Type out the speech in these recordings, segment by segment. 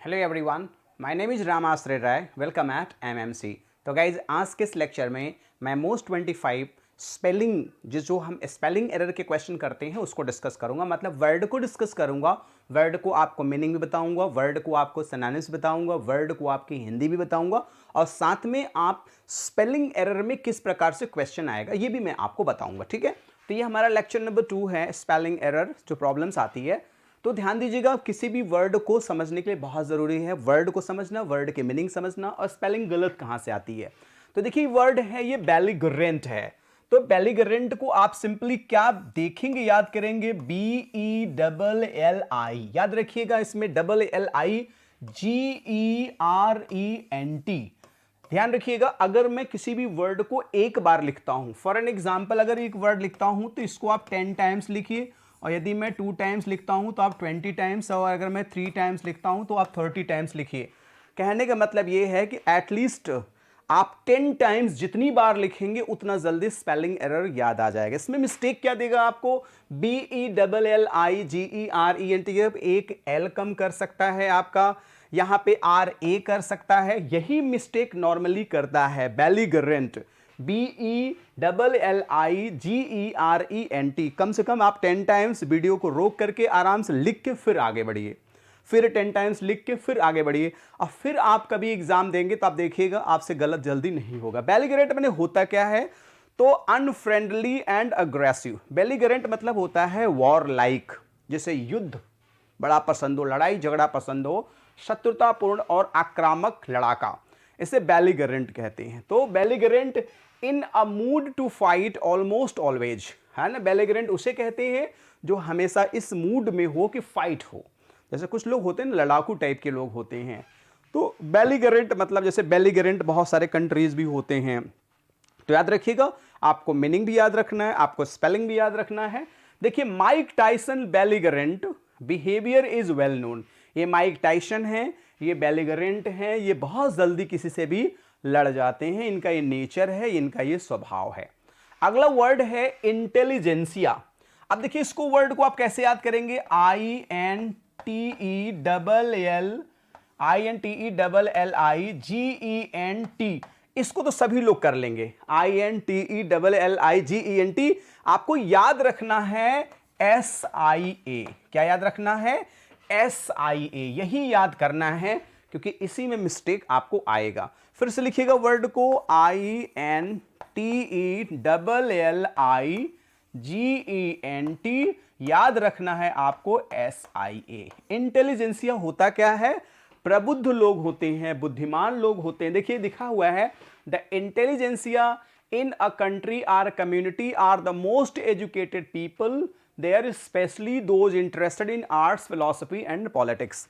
Hello everyone, my name is Ram Ashray Rai. Welcome at MMC. तो guys आज के इस लेक्चर में मैं मोस्ट 25 स्पेलिंग जो हम स्पेलिंग एरर के क्वेश्चन करते हैं उसको डिस्कस करूंगा। मतलब वर्ड को डिस्कस करूंगा, वर्ड को आपको मीनिंग भी बताऊंगा, वर्ड को आपको सिनोनिम्स बताऊंगा, वर्ड को आपकी हिंदी भी बताऊंगा और साथ में आप स्पेलिंग एरर में किस प्रकार से क्वेश्चन आएगा ये भी मैं आपको बताऊंगा। ठीक है, तो ये हमारा लेक्चर नंबर 2 है, स्पेलिंग एरर जो प्रॉब्लम्स आती है। तो ध्यान दीजिएगा, किसी भी वर्ड को समझने के लिए बहुत ज़रूरी है वर्ड को समझना, वर्ड के मीनिंग समझना और स्पेलिंग गलत कहाँ से आती है। तो देखिए वर्ड है ये बेलिगरेंट है। तो बेलिगरेंट को आप सिंपली क्या देखेंगे, याद करेंगे, BELLI। याद रखिएगा, इसमें GERENT। ध्यान रखिएगा, अगर मैं किसी भी वर्ड को एक बार लिखता हूं, फॉर एन एग्जाम्पल अगर एक वर्ड लिखता हूं तो इसको आप 10 टाइम्स लिखिए, और यदि मैं 2 टाइम्स लिखता हूं तो आप 20 टाइम्स, और अगर मैं 3 टाइम्स लिखता हूं तो आप 30 टाइम्स लिखिए। कहने का मतलब ये है कि एटलीस्ट आप 10 टाइम्स जितनी बार लिखेंगे उतना जल्दी स्पेलिंग एरर याद आ जाएगा। इसमें मिस्टेक क्या देगा आपको, BELLIGERENT, एक एल कम कर सकता है आपका, यहां पे RA कर सकता है, यही मिस्टेक नॉर्मली करता है बेलिगरेंट। BELLIGERENT। कम से कम आप 10 टाइम्स वीडियो को रोक करके आराम से लिख के फिर आगे बढ़िए, फिर 10 टाइम्स लिख के फिर आगे बढ़िए, और फिर आप कभी एग्जाम देंगे तो आप देखिएगा आपसे गलत जल्दी नहीं होगा। बेलिगरेंट मैंने होता क्या है, तो अनफ्रेंडली एंड अग्रेसिव। बेलिगरेंट मतलब होता है वॉर लाइक, जैसे युद्ध बड़ा पसंद हो, लड़ाई झगड़ा पसंद हो, शत्रुतापूर्ण और आक्रामक लड़ाका, इसे बेलिगरेंट कहते हैं। तो belligerent in a mood to fight almost always, है ना। बेलिगरेंट उसे कहते हैं जो हमेशा इस मूड में हो कि फाइट हो। जैसे कुछ लोग होते हैं ना, लड़ाकू टाइप के लोग होते हैं। तो बेलिगरेंट मतलब, जैसे बेलिगरेंट बहुत सारे कंट्रीज भी होते हैं। तो याद रखिएगा, आपको मीनिंग भी याद रखना है, आपको स्पेलिंग भी याद रखना है। देखिए Mike Tyson belligerent behaviour is well known. ये माइक टाइसन है, ये बेलिगरेंट है, ये बहुत जल्दी किसी से भी लड़ जाते हैं, इनका ये नेचर है, इनका ये स्वभाव है। अगला वर्ड है इंटेलिजेंसिया। अब देखिए इसको वर्ड को आप कैसे याद करेंगे, INTELLIGENT। इसको तो सभी लोग कर लेंगे, INTELLIGENT। आपको याद रखना है SIA। क्या याद रखना है, SIA, यही याद करना है, क्योंकि इसी में मिस्टेक आपको आएगा। फिर से लिखिएगा वर्ड को, INTELLIGENT, याद रखना है आपको SIA। इंटेलिजेंसिया होता क्या है, प्रबुद्ध लोग होते हैं, बुद्धिमान लोग होते हैं। देखिए लिखा हुआ है, the intelligentsia in a country or community are the most educated people, they are especially those interested in arts, philosophy and politics।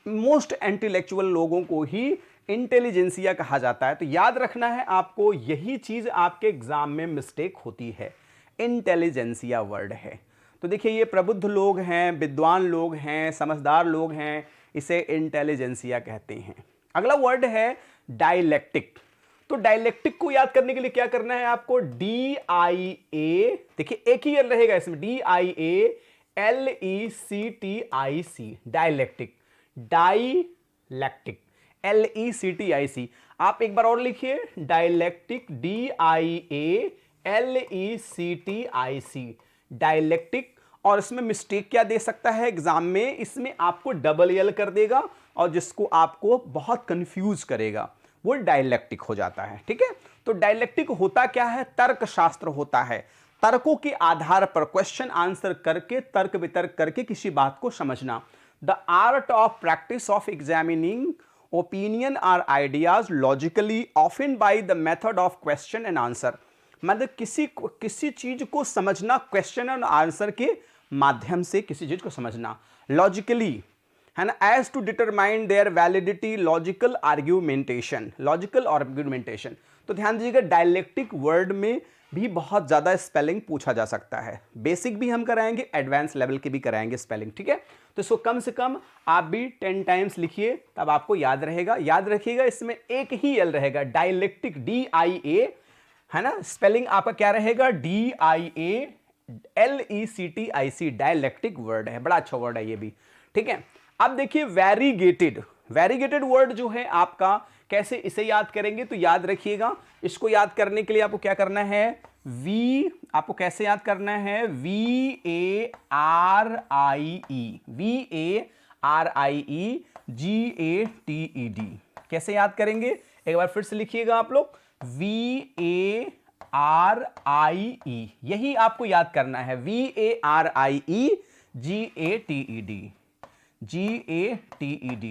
Most intellectual लोगों को ही इंटेलिजेंसिया कहा जाता है। तो याद रखना है आपको, यही चीज आपके एग्जाम में मिस्टेक होती है, इंटेलिजेंसिया वर्ड है। तो देखिए ये प्रबुद्ध लोग हैं, विद्वान लोग हैं, समझदार लोग हैं, इसे इंटेलिजेंसिया कहते हैं। अगला वर्ड है डायलेक्टिक। तो डायलेक्टिक को याद करने के लिए क्या करना है आपको, DIA, देखिए एक ही एल रहेगा इसमें, DIALECTIC, डायलेक्टिक, डाइलेक्टिक, LECTIC। आप एक बार और लिखिए, डायलेक्टिक, DIALECTIC, डायलेक्टिक। और इसमें मिस्टेक क्या दे सकता है एग्जाम में, इसमें आपको डबल एल कर देगा और जिसको आपको बहुत कंफ्यूज करेगा, वो डायलेक्टिक हो जाता है। ठीक है, तो डायलेक्टिक होता क्या है, तर्क शास्त्र होता है। तर्कों के आधार पर क्वेश्चन आंसर करके, तर्क वितर्क करके किसी बात को समझना। The art of practice of examining opinion or ideas logically often by the method of question and answer. मतलब किसी चीज को समझना क्वेश्चन एंड आंसर के माध्यम से, किसी चीज को समझना लॉजिकली, है ना, as to determine their validity, logical argumentation, logical argumentation. तो ध्यान दीजिएगा, डायलेक्टिक वर्ड में भी बहुत ज्यादा स्पेलिंग पूछा जा सकता है। बेसिक भी हम कराएंगे, एडवांस लेवल की भी कराएंगे स्पेलिंग। ठीक है, तो इसको कम से कम आप भी 10 टाइम्स लिखिए, तब आपको याद रहेगा। याद रखिएगा इसमें एक ही एल रहेगा, डायलेक्टिक, DIA, है ना। स्पेलिंग आपका क्या रहेगा, DIALECTIC, डायलेक्टिक वर्ड है, बड़ा अच्छा वर्ड है ये भी। ठीक है, अब देखिए वैरीगेटेड। वैरीगेटेड वर्ड जो है आपका, कैसे इसे याद करेंगे, तो याद रखिएगा, इसको याद करने के लिए आपको क्या करना है, वी, आपको कैसे याद करना है, VARIEGATED, कैसे याद करेंगे, एक बार फिर से लिखिएगा आप लोग, VARIE, यही आपको याद करना है, VARIEGATED,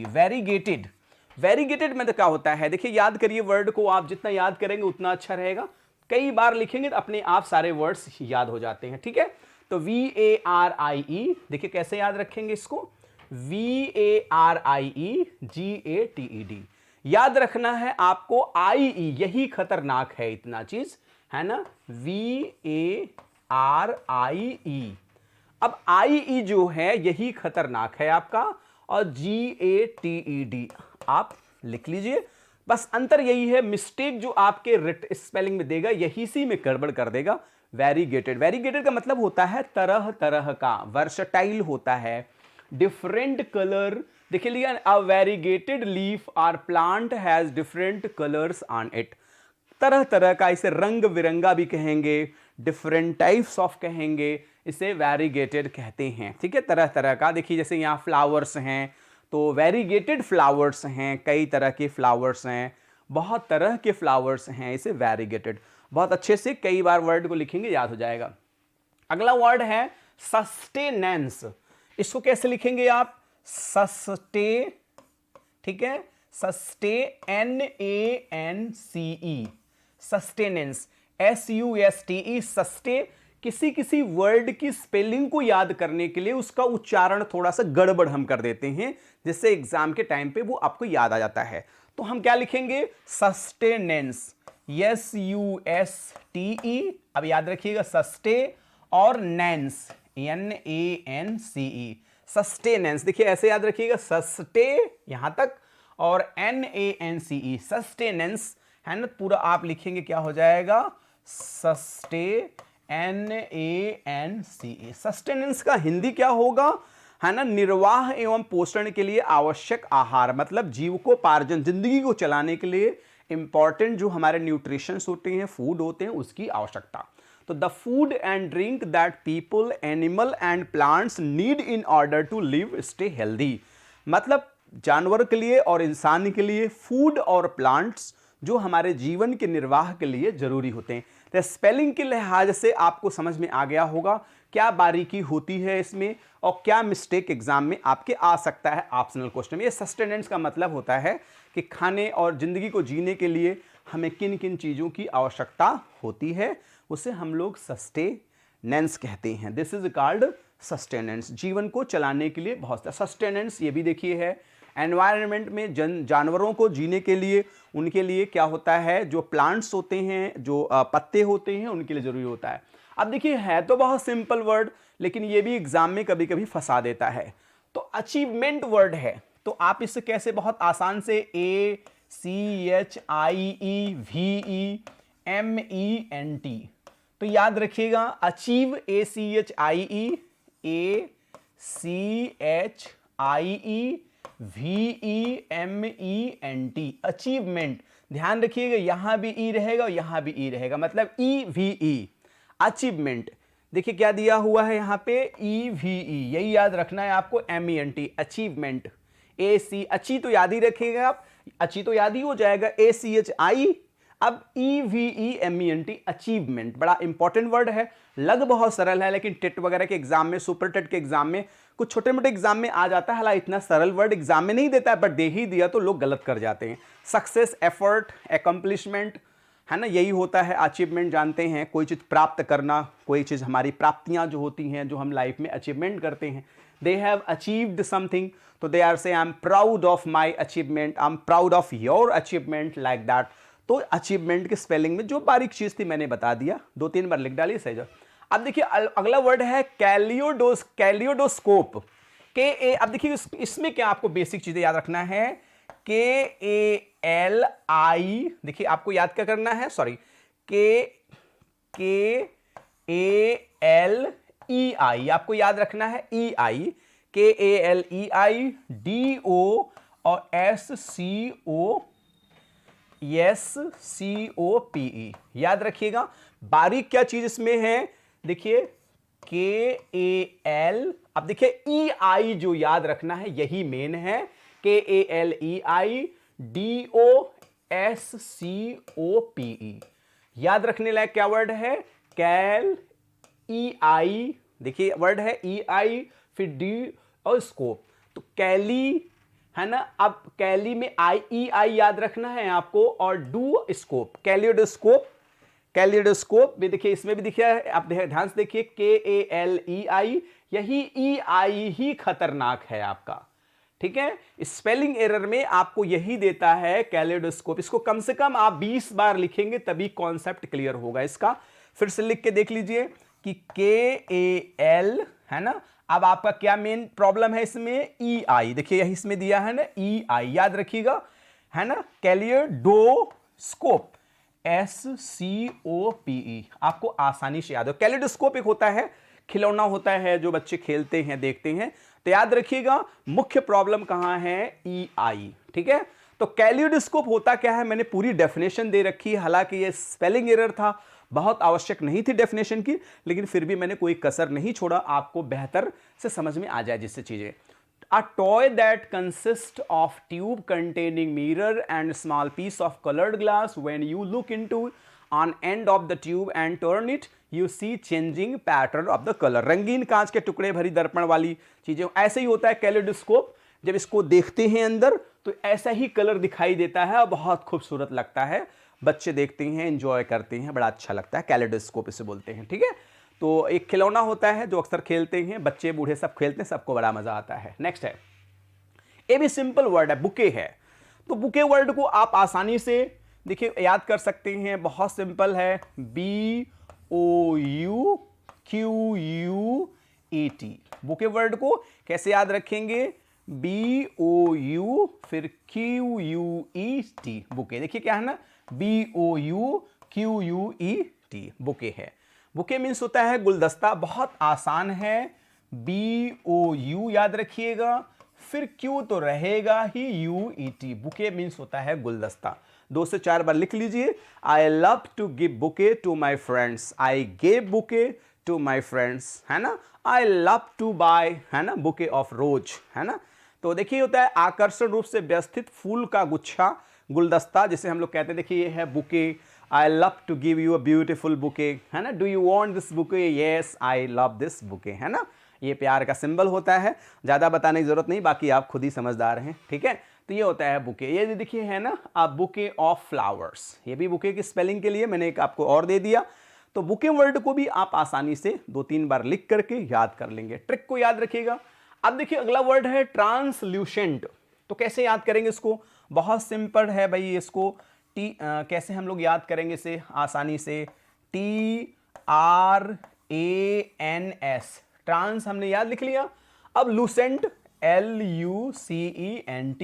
वेरीगेटेड। वेरीगेटेड में तो क्या होता है, देखिए याद करिए वर्ड को, आप जितना याद करेंगे उतना अच्छा रहेगा, कई बार लिखेंगे तो अपने आप सारे वर्ड्स याद हो जाते हैं, ठीक है। तो VARIE, देखिए कैसे याद रखेंगे इसको, VARIEGATED, याद रखना है आपको, IE, यही खतरनाक है, इतना चीज है ना, VARIE, अब IE जो है यही खतरनाक है आपका, और GATED आप लिख लीजिए, बस अंतर यही है, मिस्टेक जो आपके स्पेलिंग में देगा यही सी में गड़बड़ कर देगा। वेरीगेटेड, वेरीगेटेड का मतलब होता है तरह तरह का, वर्सटाइल होता है, डिफरेंट कलर, देखिए लिया, a variegated leaf or plant has different colours on it, तरह तरह का, इसे रंग बिरंगा भी कहेंगे, डिफरेंट टाइप्स ऑफ कहेंगे, इसे वेरीगेटेड कहते हैं, ठीक है, तरह तरह का। देखिए जैसे यहाँ फ्लावर्स हैं तो वेरीगेटेड फ्लावर्स हैं, कई तरह के फ्लावर्स हैं, बहुत तरह के फ्लावर्स हैं, इसे वेरीगेटेड। बहुत अच्छे से कई बार वर्ड को लिखेंगे याद हो जाएगा। अगला वर्ड है सस्टेनेंस, इसको कैसे लिखेंगे आप, सस्टे, ठीक है, STANANCE, सस्टेनेंस, SUSTE, सस्टे। किसी किसी वर्ड की स्पेलिंग को याद करने के लिए उसका उच्चारण थोड़ा सा गड़बड़ हम कर देते हैं, जिससे एग्जाम के टाइम पे वो आपको याद आ जाता है। तो हम क्या लिखेंगे, सस्टेनेंस, SUSTE, अब याद रखिएगा सस्टे, और नेंस, NANCE, सस्टेनेंस, देखिए ऐसे याद रखिएगा, सस्टे यहां तक, और NANCE, सस्टेनेंस, है ना, पूरा आप लिखेंगे क्या हो जाएगा, सस्टे, NANCE, सस्टेनेंस का हिंदी क्या होगा, है ना, निर्वाह एवं पोषण के लिए आवश्यक आहार, मतलब जीविकोपार्जन, जिंदगी को चलाने के लिए इंपॉर्टेंट जो हमारे न्यूट्रिशंस होते हैं, फूड होते हैं, उसकी आवश्यकता। तो the food and drink that people, animal and plants need in order to live stay healthy, मतलब जानवर के लिए और इंसान के लिए फूड और प्लांट्स जो हमारे जीवन के निर्वाह के लिए जरूरी होते हैं। तो स्पेलिंग के लिहाज से आपको समझ में आ गया होगा क्या बारीकी होती है इसमें, और क्या मिस्टेक एग्जाम में आपके आ सकता है ऑप्शनल क्वेश्चन में। ये सस्टेनेंस का मतलब होता है कि खाने और जिंदगी को जीने के लिए हमें किन किन चीज़ों की आवश्यकता होती है, उसे हम लोग सस्टेनेंस कहते हैं। दिस इज कॉल्ड सस्टेनेंस, जीवन को चलाने के लिए बहुत सस्टेनेंस। ये भी देखिए है एनवायरनमेंट में जानवरों को जीने के लिए, उनके लिए क्या होता है, जो प्लांट्स होते हैं, जो पत्ते होते हैं, उनके लिए जरूरी होता है। अब देखिए है तो बहुत सिंपल वर्ड, लेकिन ये भी एग्जाम में कभी कभी फंसा देता है। तो अचीवमेंट वर्ड है, तो आप इससे कैसे बहुत आसान से ACHIEVEMENT, तो याद रखिएगा अचीव, ACHIEVEMENT, अचीवमेंट, ध्यान रखिएगा यहां भी ई रहेगा और यहां भी ई रहेगा, मतलब EVE, अचीवमेंट। देखिए क्या दिया हुआ है यहां पे, EVE, यही याद रखना है आपको, MENT, अचीवमेंट। AC, अच्छी तो याद ही रखिएगा आप, अच्छी तो याद ही हो जाएगा, ACHI, अब EVEMENT, अचीवमेंट, बड़ा इंपॉर्टेंट वर्ड है, लग बहुत सरल है, लेकिन टेट वगैरह के एग्जाम में, सुपर टेट के एग्जाम में, कुछ छोटे मोटे एग्जाम में आ जाता है, हालांकि इतना सरल वर्ड एग्जाम में नहीं देता है, बट दे ही दिया तो लोग गलत कर जाते हैं। सक्सेस, एफर्ट, एकम्प्लिशमेंट, है ना, यही होता है अचीवमेंट। जानते हैं कोई चीज़ प्राप्त करना, कोई चीज़, हमारी प्राप्तियां जो होती हैं, जो हम लाइफ में अचीवमेंट करते हैं, दे हैव अचीव्ड समथिंग, तो दे आर से I am proud of my achievement, I am proud of your achievement, like that. तो अचीवमेंट के स्पेलिंग में जो बारीक चीज़ थी मैंने बता दिया, 2-3 बार लिख डालिए, सही। अब देखिए अगला वर्ड है कैलियोडोस्कोप, KA, अब देखिए इसमें क्या आपको बेसिक चीजें याद रखना है, KALI, देखिए आपको याद क्या करना है, सॉरी, KALEI, आपको याद रखना है EI, KALEI, DO और SCOPE, याद रखिएगा। बारीक क्या चीज इसमें है, देखिए KAL, अब देखिए EI जो याद रखना है यही मेन है, KALEI DOSCOPE, याद रखने लायक क्या वर्ड है, कैल EI, देखिए वर्ड है EI फिर D और स्कोप, तो कैली है ना। अब कैली में EI याद रखना है आपको, और डू स्कोप, कैलियोडोस्कोप, कैलियोडोस्कोप भी देखिए, इसमें भी देखिए आप ध्यान से देखिए KALEI, यही EI ही खतरनाक है आपका, ठीक है। स्पेलिंग एरर में आपको यही देता है कैलियोडोस्कोप, इसको कम से कम आप 20 बार लिखेंगे तभी कॉन्सेप्ट क्लियर होगा इसका। फिर से लिख के देख लीजिए कि KAL है ना। अब आपका क्या मेन प्रॉब्लम है इसमें, EI, देखिए यही इसमें दिया है ना EI, याद रखिएगा है ना। कैलियोडोस्कोप SCOPE, आपको आसानी से याद हो। कैलियोडोस्कोप एक होता है, खिलौना होता है जो बच्चे खेलते हैं देखते हैं, तो याद रखिएगा मुख्य प्रॉब्लम कहां है, EI, ठीक है। तो कैलियोडोस्कोप होता क्या है, मैंने पूरी डेफिनेशन दे रखी है, हालांकि ये स्पेलिंग एरर था, बहुत आवश्यक नहीं थी डेफिनेशन की, लेकिन फिर भी मैंने कोई कसर नहीं छोड़ा, आपको बेहतर से समझ में आ जाए जिससे चीजें। A toy that consists of tube containing mirror and small piece of colored glass. When you look into an end of the tube and turn it, you see changing pattern of the color. रंगीन कांच के टुकड़े भरी दर्पण वाली चीजें, ऐसे ही होता है कैलियोडोस्कोप। जब इसको देखते हैं अंदर तो ऐसा ही कलर दिखाई देता है और बहुत खूबसूरत लगता है, बच्चे देखते हैं, एंजॉय करते हैं, बड़ा अच्छा लगता है, कैलियोडोस्कोप इसे बोलते हैं, ठीक है। तो एक खिलौना होता है जो अक्सर खेलते हैं, बच्चे बूढ़े सब खेलते हैं, सबको बड़ा मजा आता है। नेक्स्ट है, ये भी सिंपल वर्ड है, बुके है। तो बुके वर्ड को आप आसानी से देखिए याद कर सकते हैं, बहुत सिंपल है, BOUQUET। बुके वर्ड को कैसे याद रखेंगे, BOU फिर QUET, बुके। देखिए क्या है ना, BOUQUET, बुके है। बुके मीन्स होता है गुलदस्ता, बहुत आसान है, BOU याद रखिएगा, फिर क्यू तो रहेगा ही, UET, बुके मीन्स होता है गुलदस्ता। 2 से 4 बार लिख लीजिए, I love to give bouquet to my friends, I gave bouquet to my friends, है ना। आई लव टू बाय, है ना, बुके ऑफ रोज, है ना। तो देखिए होता है आकर्षण रूप से व्यवस्थित फूल का गुच्छा, गुलदस्ता, जिसे हम लोग कहते हैं, देखिए ये है bouquet, I love to give you a beautiful bouquet, है ना। Do you want this bouquet, yes I love this bouquet, है ना। ये प्यार का सिंबल होता है, ज़्यादा बताने की जरूरत नहीं, बाकी आप खुद ही समझदार हैं, ठीक है। तो ये होता है बुके। ये देखिए है ना, आप बुके ऑफ फ्लावर्स, ये भी बुके की स्पेलिंग के लिए मैंने एक आपको और दे दिया। तो बुके वर्ड को भी आप आसानी से 2-3 बार लिख करके याद कर लेंगे, ट्रिक को याद रखिएगा। अब देखिए अगला वर्ड है ट्रांसल्यूसेंट। तो कैसे याद करेंगे इसको, बहुत सिंपल है भाई, इसको कैसे हम लोग याद करेंगे इसे आसानी से, TRANS, ट्रांस हमने याद लिख लिया। अब लूसेंट, LUCENT,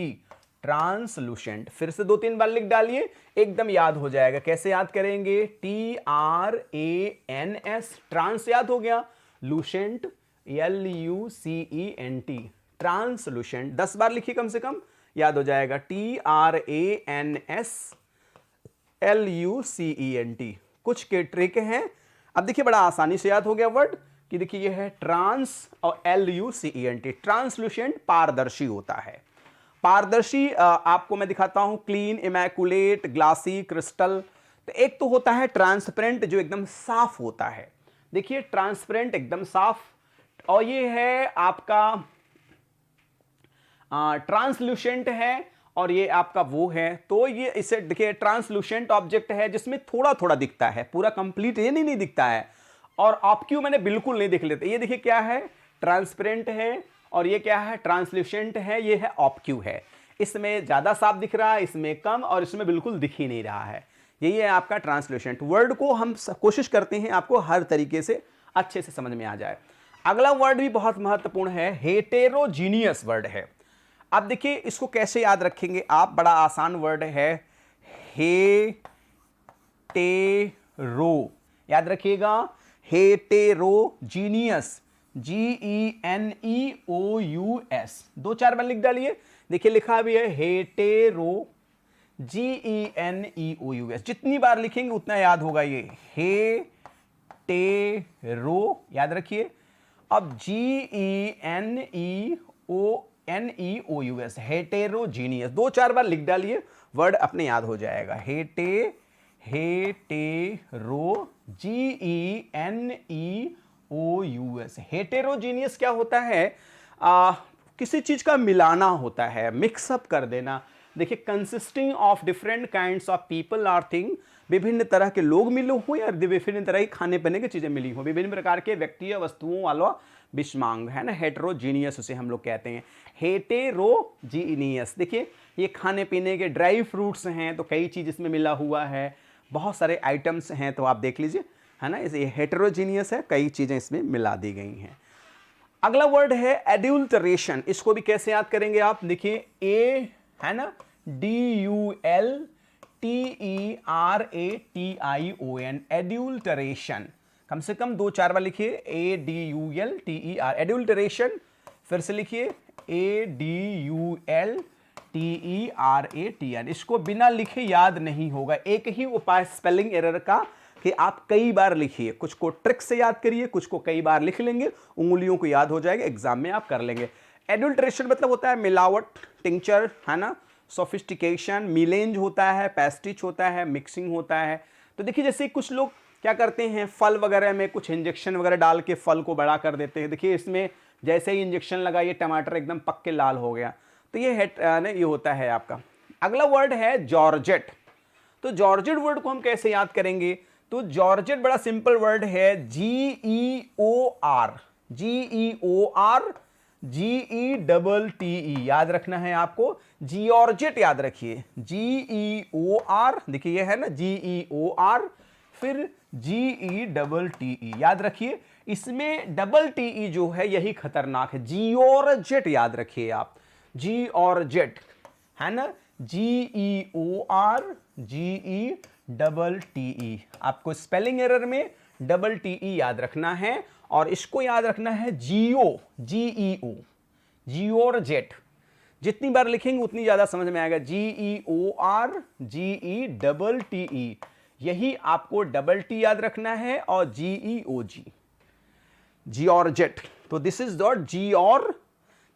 ट्रांसलूसेंट, फिर से 2-3 बार लिख डालिए, एकदम याद हो जाएगा। कैसे याद करेंगे, TRANS, ट्रांस याद हो गया, लूसेंट LUCENT, ट्रांसलूसेंट। 10 बार लिखिए कम से कम, याद हो जाएगा, TRANS LUCENT। कुछ के ट्रिक हैं। अब देखिए बड़ा आसानी से याद हो गया वर्ड कि देखिए ये है ट्रांस और LUCENT, ट्रांसलूसेंट पारदर्शी होता है। पारदर्शी आपको मैं दिखाता हूं, क्लीन, इमैकुलेट, ग्लासी, क्रिस्टल। तो एक तो होता है ट्रांसपेरेंट जो एकदम साफ होता है, देखिए ट्रांसपेरेंट एकदम साफ, और ये है आपका ट्रांसलूसेंट है, और ये आपका वो है। तो ये इसे देखिए ट्रांसलूसेंट ऑब्जेक्ट है जिसमें थोड़ा थोड़ा दिखता है, पूरा कंप्लीट ये नहीं दिखता है। और ऑब्क्यू मैंने बिल्कुल नहीं दिख लेते, ये देखिए क्या है, ट्रांसपेरेंट है, और ये क्या है, ट्रांसल्यूसेंट है, ये है ऑब्क्यू है। इसमें ज्यादा साफ दिख रहा है, इसमें कम, और इसमें बिल्कुल दिख ही नहीं रहा है। यही है आपका ट्रांसल्यूसेंट। वर्ड को हम कोशिश करते हैं आपको हर तरीके से अच्छे से समझ में आ जाए। अगला वर्ड भी बहुत महत्वपूर्ण है, हेटेरोजीनियस वर्ड है। अब देखिए इसको कैसे याद रखेंगे आप, बड़ा आसान वर्ड है, हेटेरो, याद रखिएगा, हेटेरोजीनियस, GENEOUS, 2-4 बार लिख डालिए। देखिए लिखा भी है हेटेरो, GENEOUS। जितनी बार लिखेंगे उतना याद होगा ये, हेटेरो, याद रखिए। अब GENEOUS, हेटेरोजीनियस, 2-4 बार लिख डालिए, वर्ड अपने याद हो जाएगा। Hetero, GENEOUS। हेटेरोजीनियस क्या होता है? किसी चीज का मिलाना होता है, मिक्सअप कर देना। देखिए, consisting of different kinds of people or thing, विभिन्न तरह के लोग मिले हो या विभिन्न तरह की खाने पीने की चीजें मिली हो, विभिन्न प्रकार के व्यक्ति या वस्तुओं वाला विषमांग, है ना, हेटेरोजीनियस उसे हम लोग कहते हैं। हेटेरोजीनियस, देखिए ये खाने पीने के ड्राई फ्रूट्स हैं तो कई चीज इसमें मिला हुआ है, बहुत सारे आइटम्स हैं तो आप देख लीजिए, है ना, इसे हेटेरोजीनियस है, कई चीजें इसमें मिला दी गई हैं। अगला वर्ड है एडुल्टरेशन। इसको भी कैसे याद करेंगे आप? देखिए ए, है ना, DULTERATION, एडुल्टरेशन। कम से कम 2-4 बार लिखिए, ADULTER, एडुल्टरेशन। फिर से लिखिए ADULTERATION। इसको बिना लिखे याद नहीं होगा। एक ही उपाय स्पेलिंग एरर का कि आप कई बार लिखिए, कुछ को ट्रिक से याद करिए, कुछ को कई बार लिख लेंगे, उंगलियों को याद हो जाएगा, एग्जाम में आप कर लेंगे। एडुल्टरेशन मतलब होता है मिलावट, टिंचर, है ना, सोफिस्टिकेशन, मिलेंज होता है, पैस्टिच होता है, मिक्सिंग होता है। तो देखिए जैसे कुछ लोग क्या करते हैं, फल वगैरह में कुछ इंजेक्शन वगैरह डाल के फल को बड़ा कर देते हैं। देखिए इसमें जैसे ही इंजेक्शन लगा ये टमाटर एकदम पक के लाल हो गया, तो ये होता है आपका। अगला वर्ड है जॉर्जेट। तो जॉर्जेट वर्ड को हम कैसे याद करेंगे? तो जॉर्जेट बड़ा सिंपल वर्ड है, GEOR, GEORGETTE, याद रखना है आपको, जियोर्जेट याद रखिए, GEOR, देखिए ये है ना GEOR, फिर GETTE, याद रखिए। इसमें डबल TE जो है यही खतरनाक है, जियोर्जेट याद रखिए आप, जियोर्जेट, है ना, GEORGETTE। आपको स्पेलिंग एरर में डबल TE याद रखना है, और इसको याद रखना है GEO, जियोर्जेट। जितनी बार लिखेंगे उतनी ज्यादा समझ में आएगा। GEORGETTE, यही आपको डबल T याद रखना है, और GEOG, जियोर्जेट। तो दिस इज द जियोर,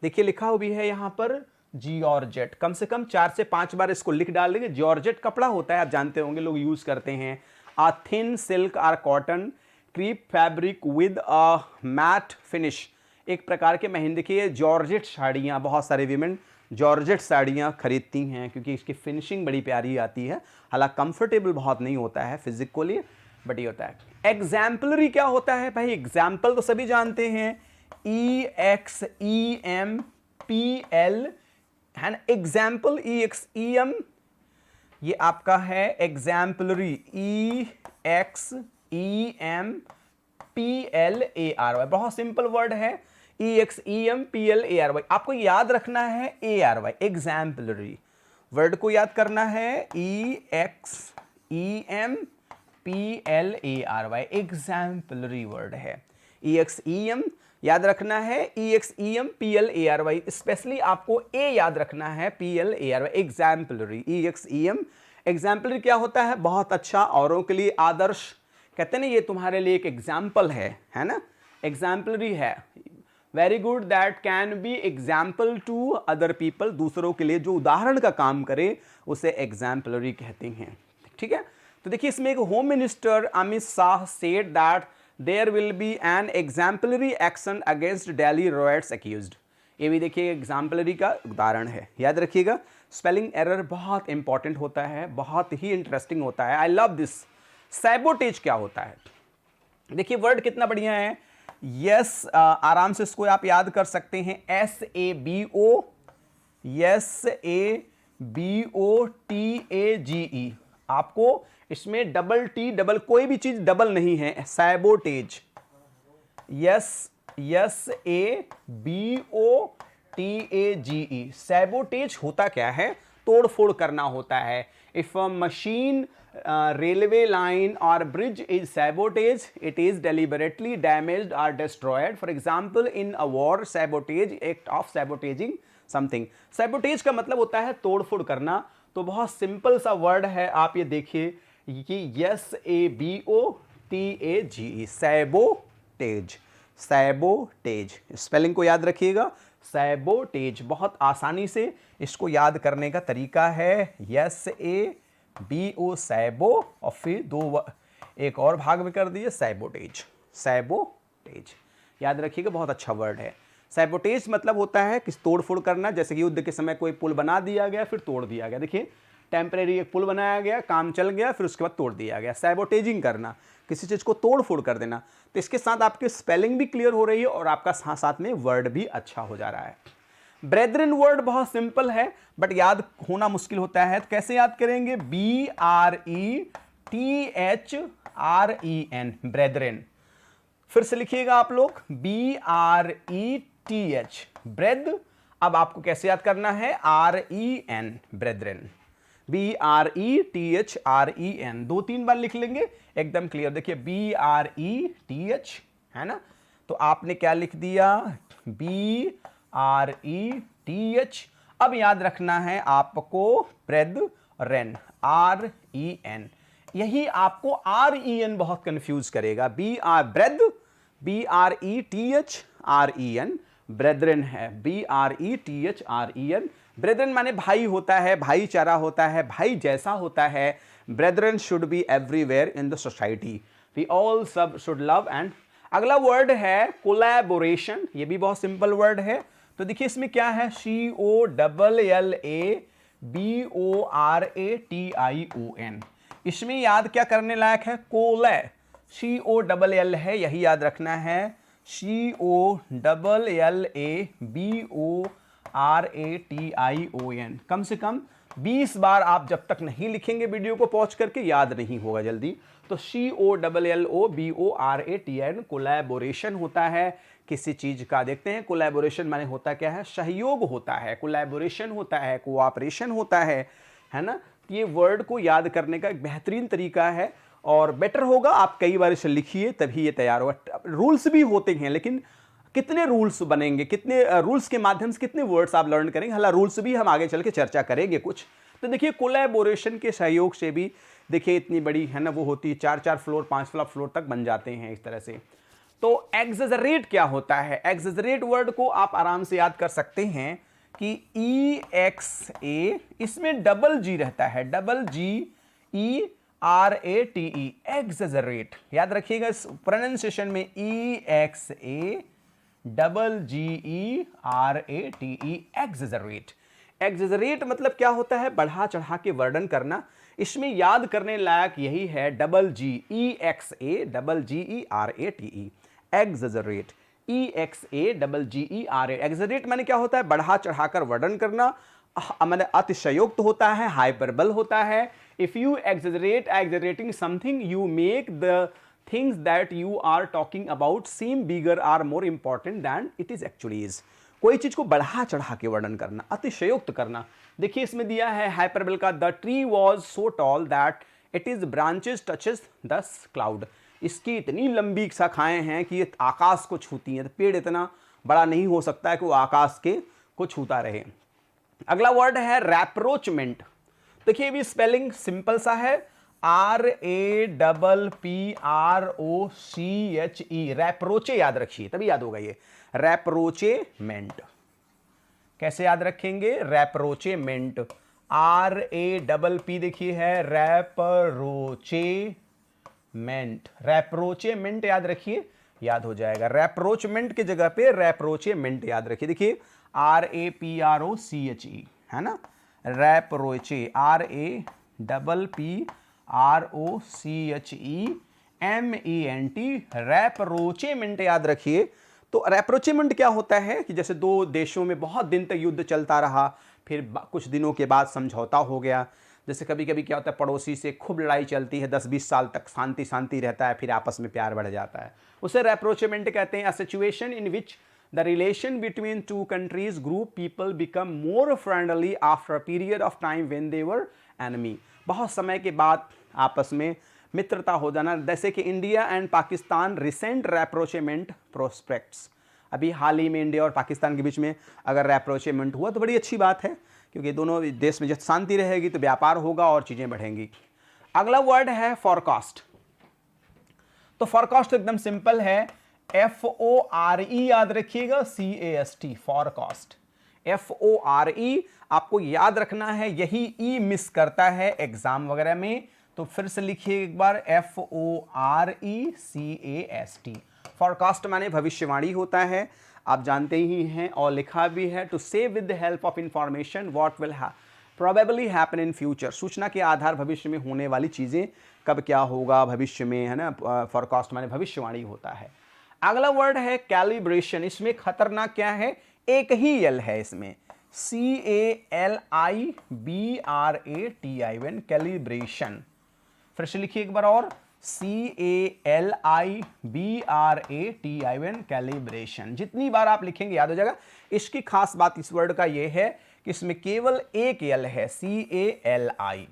देखिए लिखा हुआ भी है यहां पर जियोर्जेट। कम से कम 4 से 5 बार इसको लिख डाल देंगे। जॉर्जेट कपड़ा होता है, आप जानते होंगे, लोग यूज करते हैं। A thin silk or cotton crepe fabric with a matte finish, एक प्रकार के महीन। देखिए जॉर्जेट साड़ियाँ, बहुत सारे वीमेन जॉर्जेट साड़ियाँ खरीदती हैं क्योंकि इसकी फिनिशिंग बड़ी प्यारी आती है। हालांकि कंफर्टेबल बहुत नहीं होता है फिजिकली, बट ये होता है। एग्जाम्पलरी क्या होता है भाई? एग्जाम्पल तो सभी जानते हैं, EXEMPL, है ना, एग्जाम्पल, EXEM, ये आपका है एग्जाम्पलरी, EXEMPLARY, बहुत सिंपल वर्ड है, EXEMPLARY। आपको याद रखना है ARY, एग्जाम्पलरी। वर्ड को याद करना है EXEMPLARY, एग्जाम्पलरी वर्ड है। EXEM याद रखना है, EXEMPLARY, स्पेशली आपको A याद रखना है, PLARY, एग्जाम्पलरी, EXEM। एग्जाम्पलरी क्या होता है? बहुत अच्छा, औरों के लिए आदर्श, कहते हैं ना, ये तुम्हारे लिए एक एग्जाम्पल है ना, एग्जाम्पलरी है। Very good, that can be example to other people, दूसरों के लिए जो उदाहरण का काम करे उसे एग्जाम्पलरी कहते हैं, ठीक है। तो देखिए इसमें एक home minister Amit Shah said that there will be an exemplary action against Delhi riots accused. ये भी देखिए एग्जाम्पलरी का उदाहरण है, याद रखिएगा। स्पेलिंग एरर बहुत इंपॉर्टेंट होता है, बहुत ही इंटरेस्टिंग होता है। आई लव दिस। सैबोटेज क्या होता है? देखिए वर्ड कितना बढ़िया है। यस, आराम से इसको आप याद कर सकते हैं, SABOTAGE। आपको इसमें डबल T, डबल कोई भी चीज डबल नहीं है, सैबोटेज, SABOTAGE। सैबोटेज होता क्या है? तोड़ फोड़ करना होता है। If a machine, railway line or bridge is sabotaged, it is deliberately damaged or destroyed. For example, in a war, sabotage, act of sabotaging something. Sabotage का मतलब होता है तोड़फोड़ करना। तो बहुत सिंपल सा वर्ड है, आप ये देखिए कि SABOTAGE, सैबोटेज। सैबोटेज स्पेलिंग को याद रखिएगा, सैबोटेज। बहुत आसानी से इसको याद करने का तरीका है SABO सैबो और फिर एक और भाग में कर दिए सैबोटेज। सैबोटेज याद रखिएगा, बहुत अच्छा वर्ड है। सैबोटेज मतलब होता है कि तोड़फोड़ करना, जैसे कि युद्ध के समय कोई पुल बना दिया गया फिर तोड़ दिया गया। देखिए टेम्परेरी एक पुल बनाया गया, काम चल गया, फिर उसके बाद तोड़ दिया गया। सैबोटेजिंग करना, किसी चीज़ को तोड़ फोड़ कर देना। तो इसके साथ आपकी स्पेलिंग भी क्लियर हो रही है और आपका साथ में वर्ड भी अच्छा हो जा रहा है। ब्रेदरिन वर्ड बहुत सिंपल है बट याद होना मुश्किल होता है। तो कैसे याद करेंगे? BRETHREN, ब्रेदरिन। फिर से लिखिएगा आप लोग, BRETH, ब्रेद। अब आपको कैसे याद करना है? REN, ब्रेदरिन। BRETHREN, 2-3 बार लिख लेंगे, एकदम क्लियर। देखिए BRETH है ना, तो आपने क्या लिख दिया? BRETH। अब याद रखना है आपको ब्रेदरेन, REN। यही आपको REN बहुत कंफ्यूज करेगा। ब्रेद, BRETHREN, ब्रेदरेन है, BRETHREN। ब्रेदरेन माने भाई होता है, भाईचारा होता है, भाई जैसा होता है। Brethren should be everywhere in the society, we all सब शुड लव एंड। अगला वर्ड है कोलैबोरेशन, ये भी बहुत सिंपल वर्ड है। तो देखिए इसमें क्या है? COLLABORATION। इसमें याद क्या करने लायक है? कोलै, COLL है, यही याद रखना है, COLLABORATION। कम से कम 20 बार आप जब तक नहीं लिखेंगे वीडियो को पॉज करके, याद नहीं होगा जल्दी। तो COLLOBORATION कोलैबोरेशन होता है किसी चीज का। देखते हैं कोलैबोरेशन माने होता क्या है? सहयोग होता है, कोलैबोरेशन होता है, कोऑपरेशन होता है ना। ये वर्ड को याद करने का एक बेहतरीन तरीका है और बेटर होगा आप कई बार इसे लिखिए, तभी ये तैयार होगा। रूल्स भी होते हैं, लेकिन कितने रूल्स बनेंगे, कितने रूल्स के माध्यम से कितने वर्ड्स आप लर्न करेंगे, हालांकि रूल्स भी हम आगे चल के चर्चा करेंगे कुछ। तो देखिए कोलैबोरेशन के सहयोग से भी देखिए इतनी बड़ी है ना वो होती है, 4-4 फ्लोर 5 फ्लोर तक बन जाते हैं इस तरह से। तो एक्सेजरेट क्या होता है? एक्सेजरेट वर्ड को आप आराम से याद कर सकते हैं कि EXA, इसमें डबल G रहता है, डबल GERATE, एक्सेजरेट। याद रखिएगा इस प्रोनाउंसिएशन में EXA double GERATE, exaggerate. Exaggerate मतलब क्या होता है? बढ़ा चढ़ा के वर्णन करना। इसमें याद करने लायक यही है, double GEXA double GERATE, exaggerate, EXA double GERATE। Exaggerate माने क्या होता है? बढ़ा चढ़ाकर वर्णन करना, माने अतिशयोक्त होता है, हाइपरबल होता है। If you exaggerate, exaggerating something, you make the things that you are talking about seem bigger or more important than it is actually is। कोई चीज को बढ़ा चढ़ा के वर्णन करना, अतिशयोक्त करना। देखिए इसमें दिया है हाइपरबल का, the tree was so tall that it is branches touches the cloud. इसकी इतनी लंबी शाखाएं हैं कि ये आकाश को छूती हैं। तो पेड़ इतना बड़ा नहीं हो सकता है कि वो आकाश के को छूता रहे। अगला वर्ड है रैप्रोचमेंट। देखिए भी स्पेलिंग सिंपल सा है, RAPPROCHE, रैप्रोचे याद रखिए तभी याद होगा ये, रैप्रोचेमेंट। कैसे याद रखेंगे? रैप्रोचेमेंट, RAPP देखिए है रैप्रोचेमेंट, रैप्रोचेमेंट याद रखिए, याद हो जाएगा। रैप्रोचमेंट की जगह पे रैप्रोचेमेंट याद रखिए। देखिए RAPROCHE है ना, रैप्रोचे, RAPPROCHEMENT, रैप्रोचेमेंट याद रखिए। तो रैप्रोचेमेंट क्या होता है कि जैसे दो देशों में बहुत दिन तक युद्ध चलता रहा, फिर कुछ दिनों के बाद समझौता हो गया। जैसे कभी कभी क्या होता है, पड़ोसी से खूब लड़ाई चलती है, 10-20 साल तक शांति रहता है, फिर आपस में प्यार बढ़ जाता है, उसे रैप्रोचेमेंट कहते हैं। A situation in which the relation between two countries group people become more friendly after a period of time when they were enemy. बहुत समय के बाद आपस में मित्रता हो जाना, जैसे कि India and Pakistan recent rapprochement prospects. अभी हाल ही में इंडिया और पाकिस्तान के बीच में अगर रैप्रोचेमेंट हुआ तो बड़ी अच्छी बात है, क्योंकि दोनों देश में जब शांति रहेगी तो व्यापार होगा और चीज़ें बढ़ेंगी। अगला वर्ड है फॉरकास्ट। तो फॉरकास्ट एकदम सिंपल है, FORE याद रखिएगा, CAST, फॉरकास्ट, FORE आपको याद रखना है, यही ई मिस करता है एग्जाम वगैरह में, तो फिर से लिखिए एक बार, FORECAST। फॉरकास्ट माने भविष्यवाणी होता है, आप जानते ही हैं और लिखा भी है, टू से with the help of information what will probably happen in future, सूचना के आधार भविष्य में होने वाली चीज़ें, कब क्या होगा भविष्य में, है ना। फॉरकास्ट माने भविष्यवाणी होता है। अगला वर्ड है कैलिब्रेशन। इसमें खतरनाक क्या है, एक ही एल है इसमें, CALIBRATION, कैलिब्रेशन। फिर से लिखिए एक बार और, CALIBRATION, कैलिब्रेशन। जितनी बार आप लिखेंगे याद हो जाएगा। इसकी खास बात इस वर्ड का यह है कि इसमें केवल एक एल है, CALI,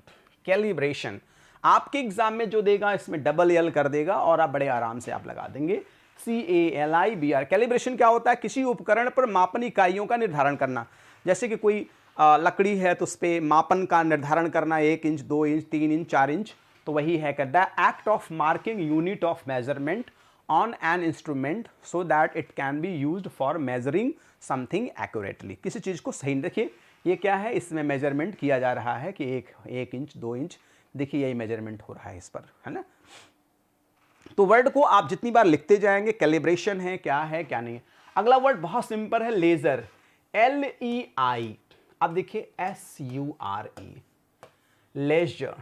कैलिब्रेशन। आपके एग्जाम में जो देगा इसमें डबल एल कर देगा और आप बड़े आराम से आप लगा देंगे, CALIBR। कैलिब्रेशन क्या होता है, किसी उपकरण पर मापन इकाइयों का निर्धारण करना। जैसे कि कोई लकड़ी है तो उस पर मापन का निर्धारण करना, 1 इंच, 2 इंच, 3 इंच, 4 इंच, तो वही है the act of marking unit of measurement on an instrument so that it can be used for measuring something accurately. किसी चीज़ को सही देखिए, ये क्या है, इसमें मेजरमेंट किया जा रहा है कि 1 इंच, 2 इंच, देखिए यही मेजरमेंट हो रहा है इस पर, है ना। तो वर्ड को आप जितनी बार लिखते जाएंगे, कैलिब्रेशन है क्या है क्या नहीं है। अगला वर्ड बहुत सिंपल है, लेजर, LEI। अब देखिए SURE, लेजर,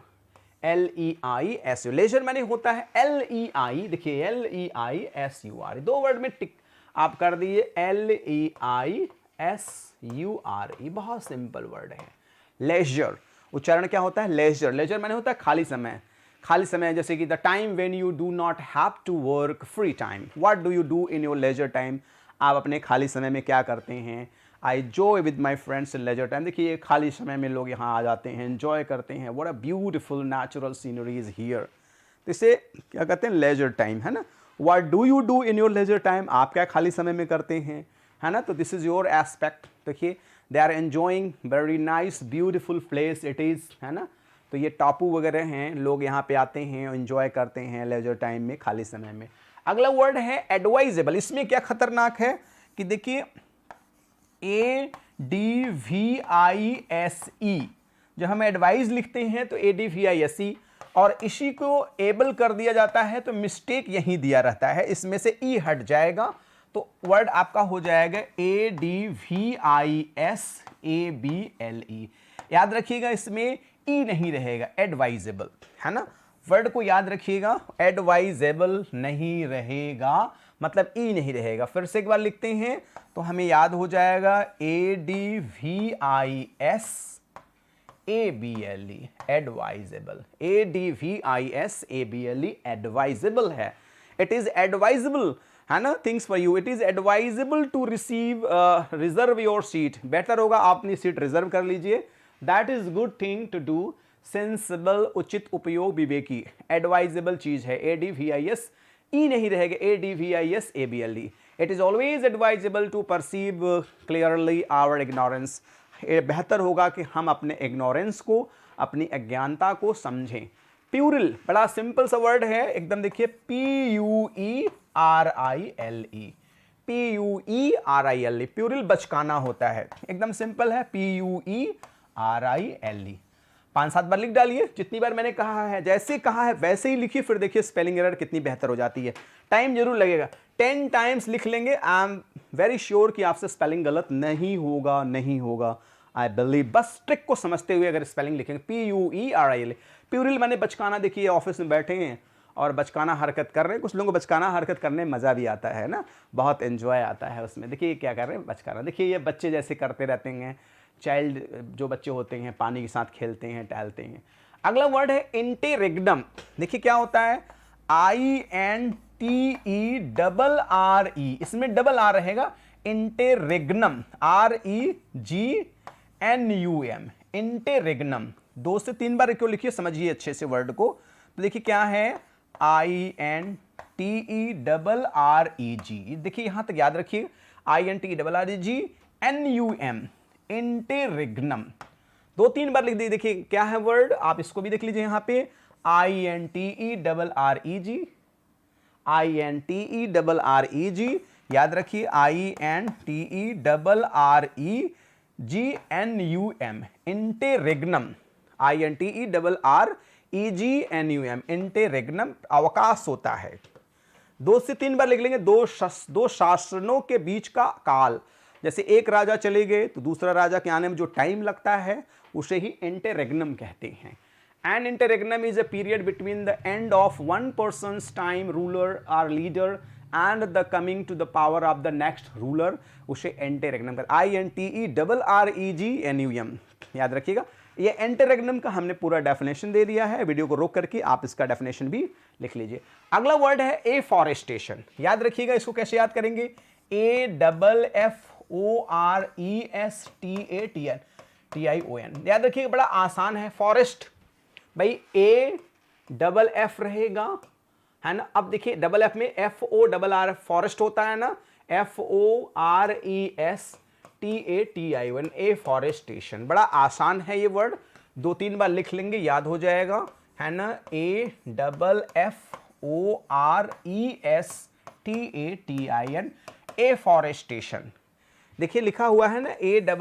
LEISU, लेजर मैंने होता है LEI, देखिए LEISURE, दो वर्ड में टिक आप कर दिए, LEISURE, बहुत सिंपल वर्ड है। लेजर उच्चारण क्या होता है, लेजर, लेजर मैंने होता है खाली समय, खाली समय, जैसे कि the time when you do not have to work, free time. What do you do in your leisure time, आप अपने खाली समय में क्या करते हैं। I enjoy with my friends in leisure time, देखिए खाली समय में लोग यहाँ आ जाते हैं, एंजॉय करते हैं, what a beautiful natural scenery is here, तो इसे क्या कहते हैं, लेजर टाइम, है ना। What do you do in your leisure time, आप क्या खाली समय में करते हैं, है ना। तो दिस इज योर एस्पेक्ट, देखिए they are enjoying very nice beautiful place it is, है ना। तो ये टापू वगैरह हैं, लोग यहाँ पे आते हैं, एंजॉय करते हैं लेजर टाइम में, खाली समय में। अगला वर्ड है एडवाइजेबल। इसमें क्या खतरनाक है कि देखिए ADVISE, जब हम एडवाइज लिखते हैं तो ADVISE, और इसी को एबल कर दिया जाता है तो मिस्टेक यहीं दिया रहता है, इसमें से ई हट जाएगा तो वर्ड आपका हो जाएगा ADVISABLE। याद रखिएगा इसमें ई नहीं रहेगा, एडवाइजेबल, है ना। वर्ड को याद रखिएगा, एडवाइजेबल नहीं रहेगा, मतलब ई नहीं रहेगा। फिर से एक बार लिखते हैं तो हमें याद हो जाएगा ADVISABLE, एडवाइजेबल, ADVISABLE, एडवाइजेबल है। इट इज एडवाइजेबल, है ना, things for you. It is advisable to receive, reserve your seat, बेहतर होगा आप अपनी सीट रिजर्व कर लीजिए। That is good thing to do, sensible, उचित, उपयोग, विवेकी, एडवाइजेबल चीज है। ADVIS ई नहीं रहेगा, ADVISABLE। It is always advisable to perceive clearly our ignorance, बेहतर होगा कि हम अपने इग्नोरेंस को, अपनी अज्ञानता को समझें। प्यूरिल बड़ा सिंपल सा वर्ड है एकदम, देखिए PUERILE, PUERILE, प्यूरिल बचकाना होता है, एकदम सिंपल है, PUERILE। 5-7 बार लिख डालिए, जितनी बार मैंने कहा है, जैसे कहा है वैसे ही लिखिए, फिर देखिए स्पेलिंग एरर कितनी बेहतर हो जाती है। टाइम जरूर लगेगा, 10 टाइम्स लिख लेंगे, आई एम वेरी श्योर कि आपसे स्पेलिंग गलत नहीं होगा, नहीं होगा, आई बिलीव। बस ट्रिक को समझते हुए अगर स्पेलिंग लिखेंगे, PUERILE, प्यूरिल मैंने बचकाना, देखिए ऑफिस में बैठे हैं और बचकाना हरकत कर रहे हैं, कुछ लोगों को बचकाना हरकत करने में मज़ा भी आता है ना, बहुत एंजॉय आता है उसमें। देखिए क्या कर रहे हैं, बचकाना, देखिए ये बच्चे जैसे करते रहते हैं, चाइल्ड जो बच्चे होते हैं पानी के साथ खेलते हैं, टहलते हैं। अगला वर्ड है इंटेरेग्नम। देखिए क्या होता है, INTERRE, इसमें डबल आर रहेगा, इंटेरेग्नम, REGNUM, इंटेरेग्नम। 2 से 3 बार क्यों लिखिए, समझिए अच्छे से वर्ड को। तो देखिए क्या है, INTERREG, देखिए यहां तक याद रखिए। INTERREGNUM, इंटेरेग्नम। 2-3 बार लिख दीजिए। देखिए क्या है वर्ड, आप इसको भी देख लीजिए यहाँ पे, INTERREG, याद रखिए INTERREGNUM, इंटेरेग्नम, INTERREGNUM, इंटेरेग्नम, अवकाश होता है। 2 से 3 बार लिख लेंगे। दो शासनों के बीच का काल, जैसे एक राजा चले गए तो दूसरा राजा के आने में जो टाइम लगता है उसे ही इंटररेग्नम कहते हैं। An interregnum is a period between the end of one person's time ruler और leader and the coming to the power of the next ruler, उसे इंटररेग्नम कहते हैं। INTERREGNUM, याद रखिएगा। ये इंटररेग्नम का हमने पूरा डेफिनेशन दे दिया है, वीडियो को रोक करके आप इसका डेफिनेशन भी लिख लीजिए। अगला वर्ड है एफॉरेस्टेशन। याद रखिएगा, इसको कैसे याद करेंगे, AFFORESTATION, याद रखिएगा, बड़ा आसान है। फॉरेस्ट भाई AFF रहेगा, है ना। अब देखिए डबल एफ में FORR फॉरेस्ट होता है ना, FORESTATION, एफॉरेस्टेशन। बड़ा आसान है ये वर्ड, 2-3 बार लिख लेंगे याद हो जाएगा, है ना। AFFORESTATION, afforestation. देखिए लिखा हुआ है ना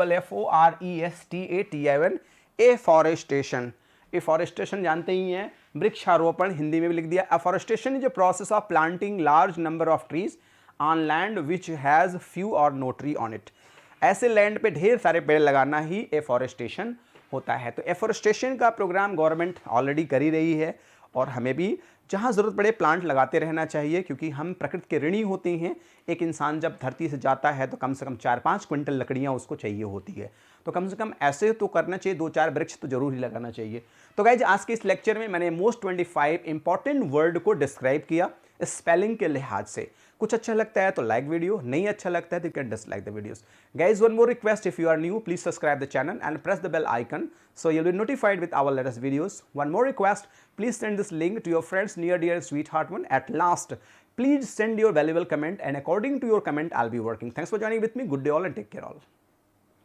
AFFORESTATION, एफॉरेस्टेशन। एफॉरेस्टेशन जानते ही हैं, वृक्षारोपण, हिंदी में भी लिख दिया। Afforestation is a process of planting large number of trees on land which has few और नो ट्री ऑन इट। ऐसे लैंड पे ढेर सारे पेड़ लगाना ही एफॉरेस्टेशन होता है। तो एफॉरेस्टेशन का प्रोग्राम गवर्नमेंट ऑलरेडी कर ही रही है, और हमें भी जहाँ ज़रूरत पड़े प्लांट लगाते रहना चाहिए, क्योंकि हम प्रकृति के ऋणी होते हैं। एक इंसान जब धरती से जाता है तो कम से कम 4-5 क्विंटल लकड़ियाँ उसको चाहिए होती है, तो कम से कम ऐसे तो करना चाहिए, 2-4 वृक्ष तो जरूर ही लगाना चाहिए। तो गाइज आज के इस लेक्चर में मैंने मोस्ट 25 इंपॉर्टेंट वर्ड को डिस्क्राइब किया स्पेलिंग के लिहाज से। कुछ अच्छा लगता है तो लाइक वीडियो, नहीं अच्छा लगता है तो you can dislike the videos. Guys one more request, if you are new please subscribe the channel and press the bell icon so you'll be notified with our latest videos. One more request, please send this link to your friends, near dear sweetheart one. At last, please send your valuable comment, and according to your comment I'll be working. Thanks for joining with me. Good day all and take care all.